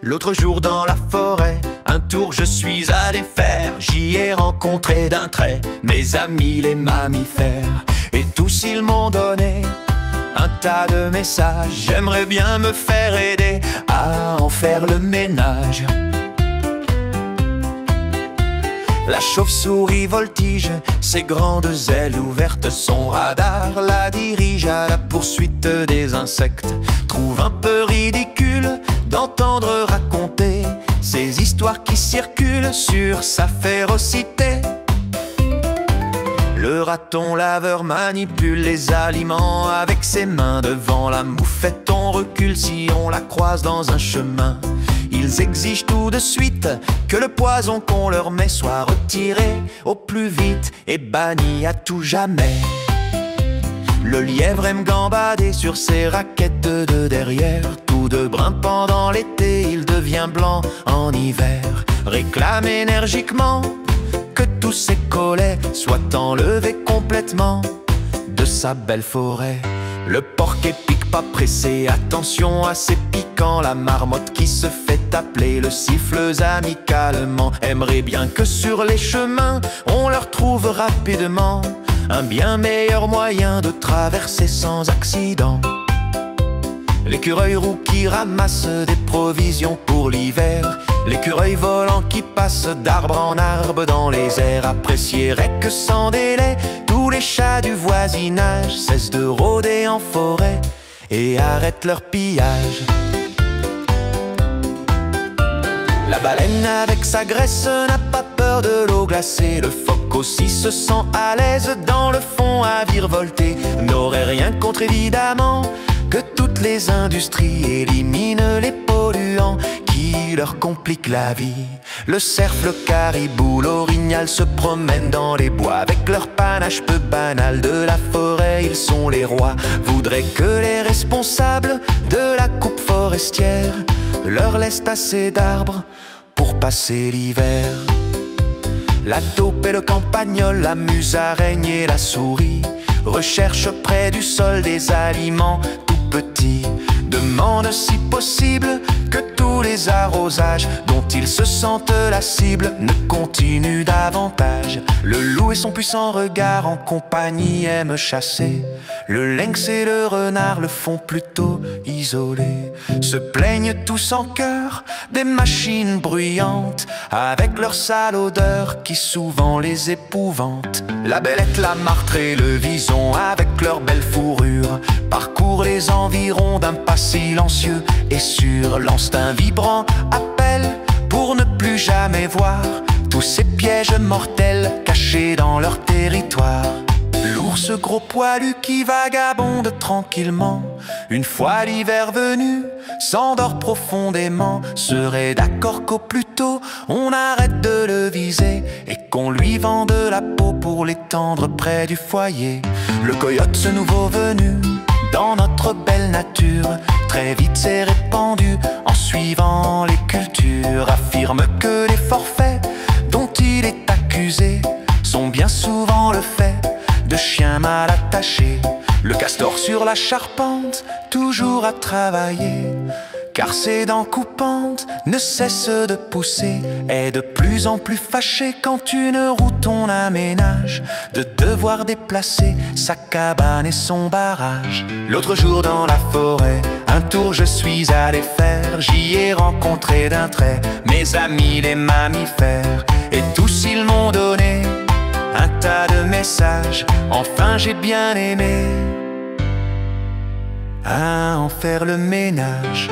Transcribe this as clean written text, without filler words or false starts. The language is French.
L'autre jour dans la forêt, un tour je suis allé faire. J'y ai rencontré d'un trait mes amis les mammifères. Et tous ils m'ont donné un tas de messages. J'aimerais bien me faire aider à en faire le ménage. La chauve-souris voltige, ses grandes ailes ouvertes, son radar la dirige à la poursuite des insectes. Trouve un peu ridicule d'entendre raconter ces histoires qui circulent sur sa férocité. Le raton laveur manipule les aliments avec ses mains. Devant la moufette on recule si on la croise dans un chemin. Ils exigent tout de suite que le poison qu'on leur met soit retiré au plus vite et banni à tout jamais. Le lièvre aime gambader sur ses raquettes de derrière. Tout de brun pendant l'été, il devient blanc en hiver. Réclame énergiquement que tous ses collets soient enlevés complètement de sa belle forêt. Le porc épique pas pressé, attention à ses piquants. La marmotte qui se fait appeler le siffleuse amicalement aimerait bien que sur les chemins on leur trouve rapidement un bien meilleur moyen de traverser sans accident. L'écureuil roux qui ramasse des provisions pour l'hiver. L'écureuil volant qui passe d'arbre en arbre dans les airs apprécierait que sans délai tous les chats du voisinage cessent de rôder en forêt et arrêtent leur pillage. La baleine avec sa graisse n'a pas peur de l'eau glacée. Le phoque aussi se sent à l'aise dans le fond à virevolter. N'aurait rien contre évidemment que toutes les industries éliminent les polluants qui leur compliquent la vie. Le cerf, le caribou, l'orignal se promènent dans les bois. Avec leur panache peu banal de la forêt, ils sont les rois. Voudraient que les responsables de la coupe forestière leur laissent assez d'arbres pour passer l'hiver. La taupe et le campagnol, la musaraigne et la souris recherchent près du sol des aliments tout petits. Demandent si possible que tous les arrosages dont ils se sentent la cible ne continuent davantage. Le loup et son puissant regard en compagnie aiment chasser. Le lynx et le renard le font plutôt isolé. Se plaignent tous en chœur des machines bruyantes avec leur sale odeur qui souvent les épouvante. La belette, la martre et le vison avec leur belle fourrure parcourent les environs d'un pas silencieux et sûr. L'instinct vibrant appelle pour ne plus jamais voir tous ces pièges mortels cachés dans leur territoire. L'ours gros poilu qui vagabonde tranquillement, une fois l'hiver venu, s'endort profondément. Serait d'accord qu'au plus tôt on arrête de le viser et qu'on lui vende la peau pour l'étendre près du foyer. Le coyote, ce nouveau venu dans notre belle nature, très vite s'est répandu en suivant les cultures. Affirme que les forfaits dont il est accusé sont bien souvent le fait de chiens mal attachés. Le castor sur la charpente, toujours à travailler, car ses dents coupantes ne cessent de pousser. Est de plus en plus fâché quand une route on aménage de devoir déplacer sa cabane et son barrage. L'autre jour dans la forêt, un tour je suis allé faire. J'y ai rencontré d'un trait mes amis les mammifères. Et tous ils m'ont donné un tas de messages. Enfin j'ai bien aimé à en faire le ménage.